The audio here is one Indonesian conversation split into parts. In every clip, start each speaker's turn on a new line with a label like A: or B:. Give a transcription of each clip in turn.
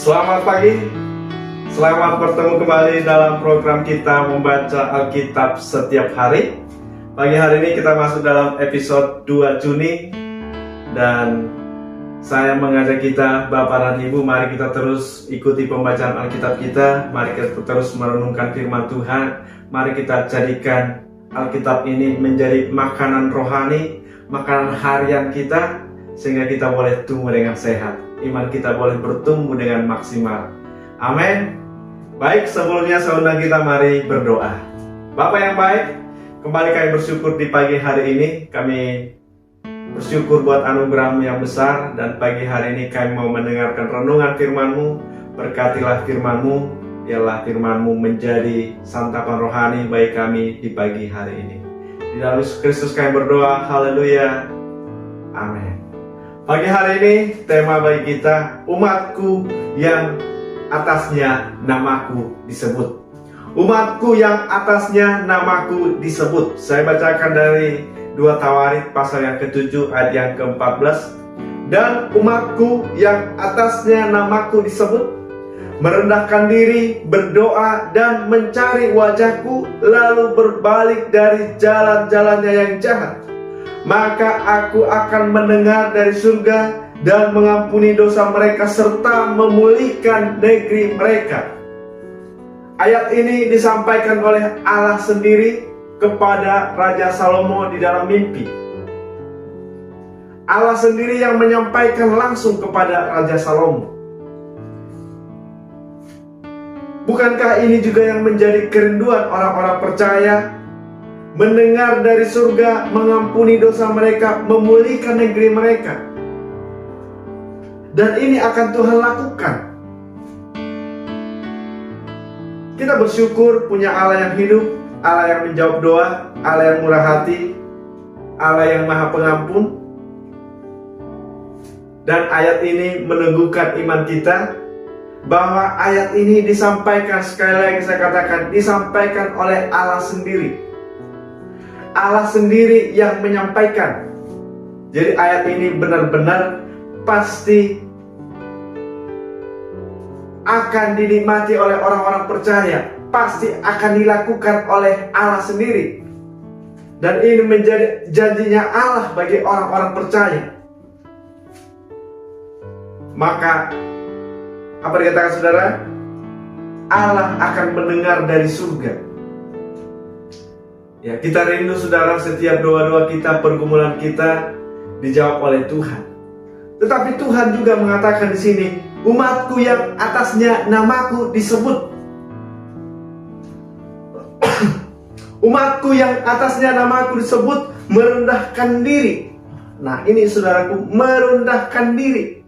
A: Selamat pagi, selamat bertemu kembali dalam program kita membaca Alkitab setiap hari. Pagi hari ini kita masuk dalam episode 2 Juni. Dan saya mengajak kita, Bapak dan Ibu, mari kita terus ikuti pembacaan Alkitab kita. Mari kita terus merenungkan firman Tuhan. Mari kita jadikan Alkitab ini menjadi makanan rohani, makanan harian kita, sehingga kita boleh tumbuh dengan sehat. Iman kita boleh bertumbuh dengan maksimal. Amin. Baik, sebelumnya saya undang kita mari berdoa. Bapa yang baik, kembali kami bersyukur di pagi hari ini. Kami bersyukur buat anugerah-Mu yang besar. Dan pagi hari ini kami mau mendengarkan renungan firman-Mu. Berkatilah firman-Mu, biarlah firman-Mu menjadi santapan rohani bagi kami di pagi hari ini. Di dalam Yesus Kristus kami berdoa, haleluya, amin. Pagi hari ini tema bagi kita, umatku yang atasnya namaku disebut. Umatku yang atasnya namaku disebut. Saya bacakan dari 2 Tawarik pasal yang ke-7 ayat yang ke-14. Dan umatku yang atasnya namaku disebut, merendahkan diri, berdoa dan mencari wajahku, lalu berbalik dari jalan-jalannya yang jahat, maka aku akan mendengar dari surga dan mengampuni dosa mereka serta memulihkan negeri mereka. Ayat ini disampaikan oleh Allah sendiri kepada Raja Salomo di dalam mimpi. Allah sendiri yang menyampaikan langsung kepada Raja Salomo. Bukankah ini juga yang menjadi kerinduan orang-orang percaya? Mendengar dari surga, mengampuni dosa mereka, memulihkan negeri mereka. Dan ini akan Tuhan lakukan. Kita bersyukur punya Allah yang hidup, Allah yang menjawab doa, Allah yang murah hati, Allah yang maha pengampun. Dan ayat ini meneguhkan iman kita, bahwa ayat ini disampaikan, sekali lagi saya katakan, disampaikan oleh Allah sendiri. Allah sendiri yang menyampaikan. Jadi ayat ini benar-benar pasti akan dinikmati oleh orang-orang percaya. Pasti akan dilakukan oleh Allah sendiri. Dan ini menjadi janjinya Allah bagi orang-orang percaya. Maka apa dikatakan saudara? Allah akan mendengar dari surga. Ya, kita rindu saudara, setiap doa-doa kita, pergumulan kita dijawab oleh Tuhan. Tetapi Tuhan juga mengatakan di sini, umatku yang atasnya namaku disebut. Umatku yang atasnya namaku disebut merendahkan diri. Nah, ini saudaraku, merendahkan diri.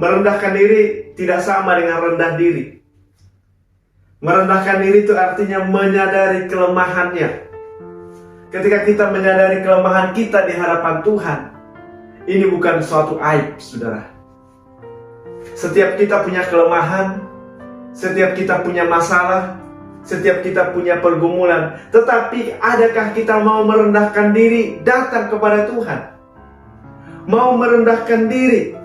A: Merendahkan diri tidak sama dengan rendah diri. Merendahkan diri itu artinya menyadari kelemahannya. Ketika kita menyadari kelemahan kita di hadapan Tuhan, ini bukan suatu aib, saudara. Setiap kita punya kelemahan, setiap kita punya masalah, setiap kita punya pergumulan. Tetapi adakah kita mau merendahkan diri datang kepada Tuhan? Mau merendahkan diri,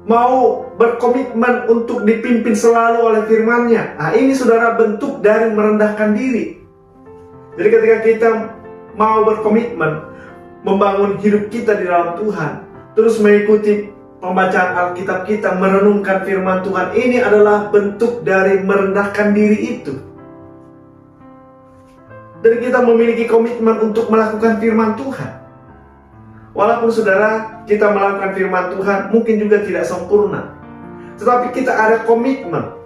A: mau berkomitmen untuk dipimpin selalu oleh firman-Nya. Nah, ini saudara bentuk dari merendahkan diri. Jadi ketika kita mau berkomitmen membangun hidup kita di dalam Tuhan, terus mengikuti pembacaan Alkitab kita, merenungkan firman Tuhan, ini adalah bentuk dari merendahkan diri itu. Dan kita memiliki komitmen untuk melakukan firman Tuhan. Walaupun saudara, kita melakukan firman Tuhan mungkin juga tidak sempurna, tetapi kita ada komitmen.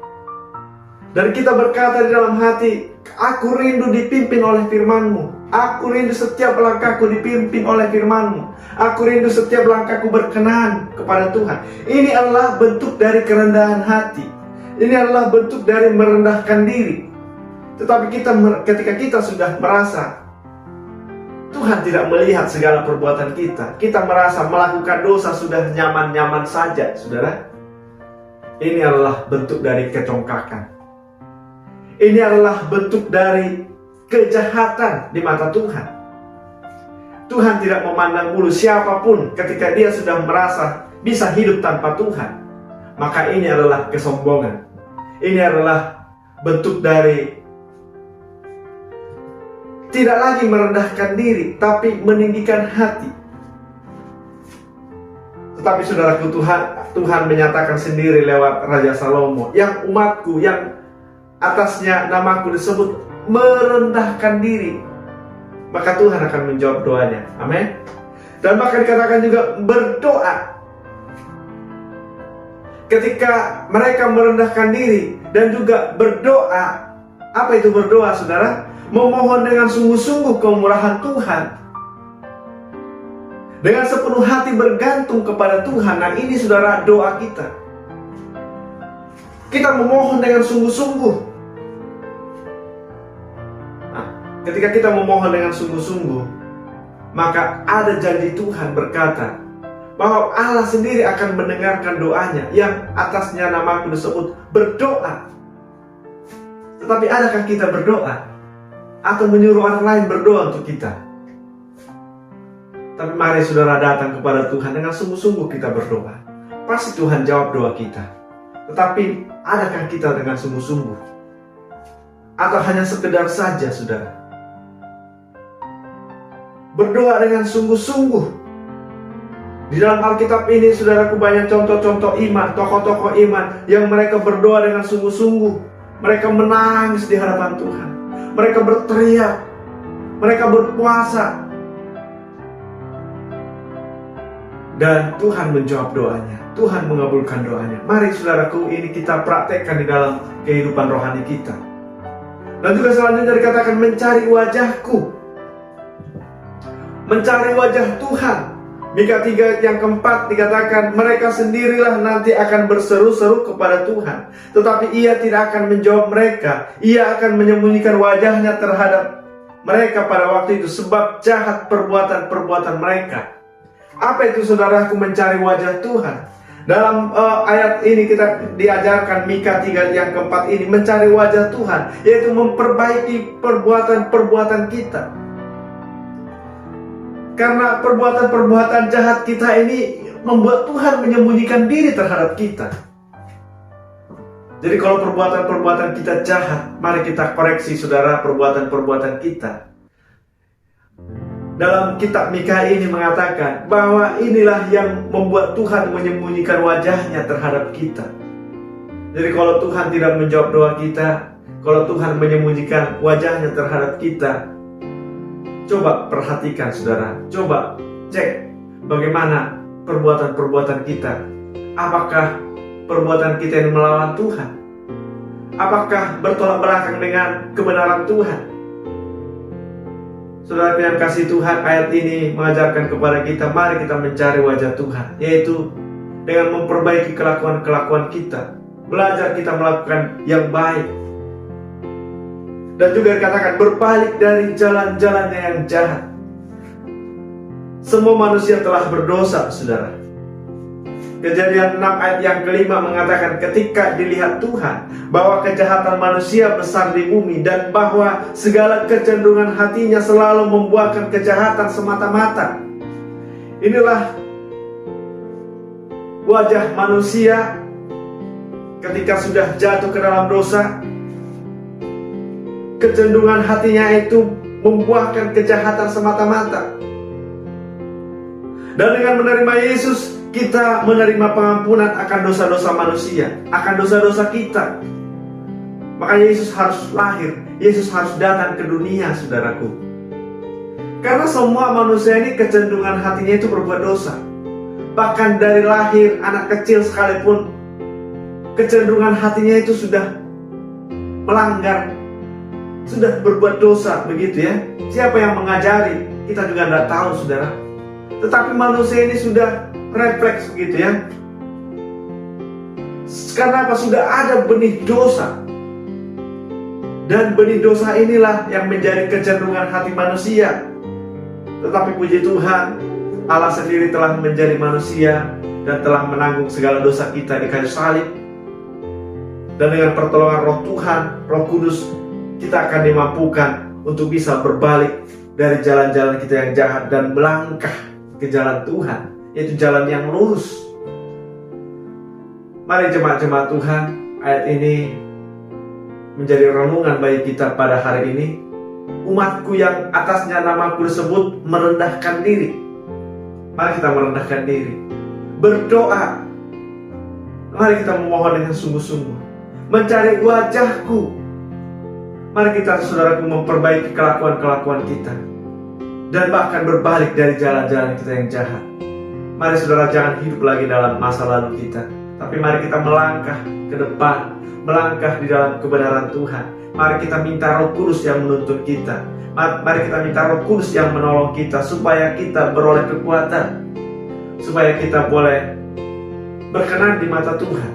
A: Dan kita berkata di dalam hati, aku rindu dipimpin oleh firman-Mu. Aku rindu setiap langkahku dipimpin oleh firman-Mu. Aku rindu setiap langkahku berkenan kepada Tuhan. Ini adalah bentuk dari kerendahan hati. Ini adalah bentuk dari merendahkan diri. Tetapi ketika kita sudah merasa Tuhan tidak melihat segala perbuatan kita, kita merasa melakukan dosa sudah nyaman-nyaman saja, saudara. Ini adalah bentuk dari kecongkakan. Ini adalah bentuk dari kejahatan di mata Tuhan. Tuhan tidak memandang bulu siapapun ketika dia sudah merasa bisa hidup tanpa Tuhan. maka ini adalah kesombongan. Ini adalah bentuk dari tidak lagi merendahkan diri, tapi meninggikan hati. Tetapi saudaraku, Tuhan menyatakan sendiri lewat Raja Salomo, yang umatku, yang atasnya namaku disebut, merendahkan diri, maka Tuhan akan menjawab doanya. Amin. Dan bahkan dikatakan juga berdoa. Ketika mereka merendahkan diri dan juga berdoa. Apa itu berdoa, saudara? Memohon dengan sungguh-sungguh kemurahan Tuhan, dengan sepenuh hati bergantung kepada Tuhan. Nah, ini saudara, doa kita. Kita memohon dengan sungguh-sungguh. Nah, ketika kita memohon dengan sungguh-sungguh, maka ada janji Tuhan berkata bahwa Allah sendiri akan mendengarkan doanya, yang atasnya namaku disebut, berdoa. Tetapi adakah kita berdoa? Atau menyuruh orang lain berdoa untuk kita? Tapi mari saudara datang kepada Tuhan dengan sungguh-sungguh kita berdoa. Pasti Tuhan jawab doa kita. Tetapi adakah kita dengan sungguh-sungguh? Atau hanya sekedar saja, saudara? Berdoa dengan sungguh-sungguh. Di dalam Alkitab ini, saudaraku, banyak contoh-contoh iman, tokoh-tokoh iman yang mereka berdoa dengan sungguh-sungguh. Mereka menangis di hadapan Tuhan. Mereka berteriak, mereka berpuasa, dan Tuhan menjawab doanya. Tuhan mengabulkan doanya. Mari saudaraku, ini kita praktekkan di dalam kehidupan rohani kita. Dan juga selanjutnya dikatakan mencari wajahku, mencari wajah Tuhan. Mika 3 yang keempat dikatakan, mereka sendirilah nanti akan berseru-seru kepada Tuhan, tetapi Ia tidak akan menjawab mereka. Ia akan menyembunyikan wajahnya terhadap mereka pada waktu itu, sebab jahat perbuatan-perbuatan mereka. Apa itu, saudaraku, mencari wajah Tuhan? Dalam ayat ini kita diajarkan, Mika 3 yang keempat ini, mencari wajah Tuhan, yaitu memperbaiki perbuatan-perbuatan kita. Karena perbuatan-perbuatan jahat kita ini membuat Tuhan menyembunyikan diri terhadap kita. Jadi kalau perbuatan-perbuatan kita jahat, mari kita koreksi, saudara, perbuatan-perbuatan kita. Dalam kitab Mika ini mengatakan bahwa inilah yang membuat Tuhan menyembunyikan wajahnya terhadap kita. Jadi kalau Tuhan tidak menjawab doa kita, kalau Tuhan menyembunyikan wajahnya terhadap kita, coba perhatikan, saudara. Coba cek bagaimana perbuatan-perbuatan kita. Apakah perbuatan kita yang melawan Tuhan? Apakah bertolak belakang dengan kebenaran Tuhan? Saudara yang kasih Tuhan, ayat ini mengajarkan kepada kita, mari kita mencari wajah Tuhan, yaitu dengan memperbaiki kelakuan-kelakuan kita. Belajar kita melakukan yang baik. Dan juga dikatakan berbalik dari jalan-jalannya yang jahat. Semua manusia telah berdosa, saudara. Kejadian 6 ayat yang kelima mengatakan, ketika dilihat Tuhan bahwa kejahatan manusia besar di bumi, dan bahwa segala kecenderungan hatinya selalu membuahkan kejahatan semata-mata. Inilah wajah manusia ketika sudah jatuh ke dalam dosa. Kecenderungan hatinya itu membuahkan kejahatan semata-mata. Dan dengan menerima Yesus, kita menerima pengampunan akan dosa-dosa manusia, akan dosa-dosa kita. Makanya Yesus harus lahir, Yesus harus datang ke dunia, saudaraku. Karena semua manusia ini kecenderungan hatinya itu berbuat dosa. Bahkan dari lahir, anak kecil sekalipun, kecenderungan hatinya itu sudah melanggar, sudah berbuat dosa, begitu ya. Siapa yang mengajari? Kita juga tidak tahu, saudara. Tetapi manusia ini sudah refleks, begitu ya. Karena apa? Sudah ada benih dosa. Dan benih dosa inilah yang menjadi kecenderungan hati manusia. Tetapi puji Tuhan, Allah sendiri telah menjadi manusia dan telah menanggung segala dosa kita di kayu salib. Dan dengan pertolongan Roh Tuhan, Roh Kudus, kita akan dimampukan untuk bisa berbalik dari jalan-jalan kita yang jahat dan melangkah ke jalan Tuhan, yaitu jalan yang lurus. Mari jemaat-jemaat Tuhan, ayat ini menjadi renungan bagi kita pada hari ini. Umatku yang atasnya namaku disebut merendahkan diri. Mari kita merendahkan diri, berdoa. Mari kita memohon dengan sungguh-sungguh, mencari wajahku. Mari kita, saudaraku, memperbaiki kelakuan-kelakuan kita, dan bahkan berbalik dari jalan-jalan kita yang jahat. Mari saudara, jangan hidup lagi dalam masa lalu kita, tapi mari kita melangkah ke depan, melangkah di dalam kebenaran Tuhan. Mari kita minta Roh Kudus yang menuntun kita. Mari kita minta Roh Kudus yang menolong kita, supaya kita beroleh kekuatan, supaya kita boleh berkenan di mata Tuhan,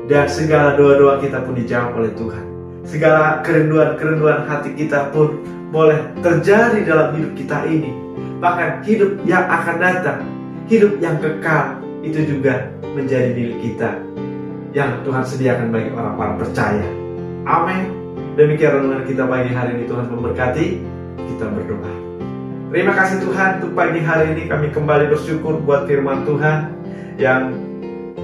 A: dan segala doa-doa kita pun dijawab oleh Tuhan. Segala kerinduan-kerinduan hati kita pun boleh terjadi dalam hidup kita ini. Bahkan hidup yang akan datang, hidup yang kekal, itu juga menjadi milik kita, yang Tuhan sediakan bagi orang-orang percaya. Amin. Demikian renungan kita pagi hari ini. Tuhan memberkati. Kita berdoa. Terima kasih Tuhan, untuk pagi hari ini kami kembali bersyukur buat firman Tuhan, yang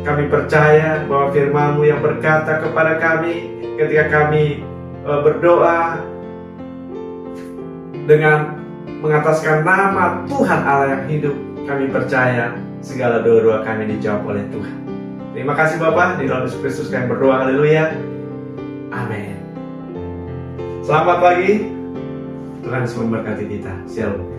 A: kami percaya bahwa firman-Mu yang berkata kepada kami ketika kami berdoa dengan mengataskan nama Tuhan Allah yang hidup, kami percaya segala doa-doa kami dijawab oleh Tuhan. Terima kasih Bapa, di dalam Yesus Kristus kami berdoa, haleluya, amin. Selamat pagi, Tuhan Yesus memberkati kita. Shalom.